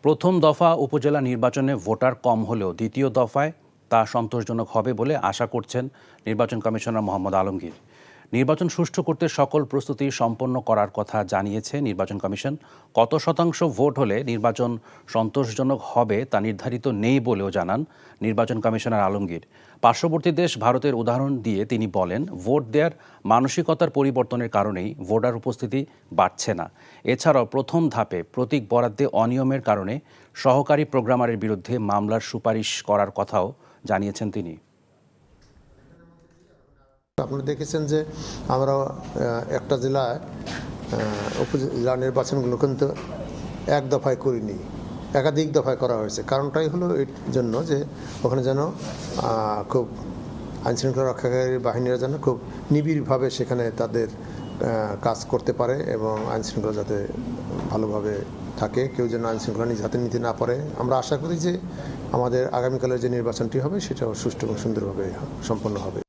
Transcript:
প্রথম দফা উপজেলা নির্বাচনে ভোটার কম হলেও দ্বিতীয় দফায় তা সন্তোষজনক হবে বলে আশা করছেন নির্বাচন কমিশনার মোহাম্মদ আলমগীর। নির্বাচন সুষ্ঠু করতে সকল প্রস্তুতি সম্পন্ন করার কথা জানিয়েছে নির্বাচন কমিশন। কত শতাংশ ভোট হলে নির্বাচন সন্তোষজনক হবে তা নির্ধারিত নেই বলেও জানান নির্বাচন কমিশনার আলমগীর। পার্শ্ববর্তী দেশ ভারতের উদাহরণ দিয়ে তিনি বলেন, ভোট দেওয়ার মানসিকতার পরিবর্তনের কারণেই ভোটার উপস্থিতি বাড়ছে না। এছাড়াও প্রথম ধাপে প্রতীক বরাদ্দে অনিয়মের কারণে সহকারী প্রোগ্রামারের বিরুদ্ধে মামলার সুপারিশ করার কথাও জানিয়েছেন তিনি। আপনারা দেখেছেন যে আমরা একটা জেলায় উপজেলা নির্বাচনগুলো কিন্তু এক দফায় করিনি, একাধিক দফায় করা হয়েছে। কারণটাই হলো এর জন্য যে ওখানে যেন খুব আইনশৃঙ্খলা রক্ষাকারী বাহিনীরা যেন খুব নিবিড়ভাবে সেখানে তাদের কাজ করতে পারে এবং আইনশৃঙ্খলা যাতে ভালোভাবে থাকে, কেউ যেন আইনশৃঙ্খলা নিজ হাতে নিতে না পারে। আমরা আশা করি যে আমাদের আগামীকালের যে নির্বাচনটি হবে সেটাও সুষ্ঠু এবং সুন্দরভাবে সম্পন্ন হবে।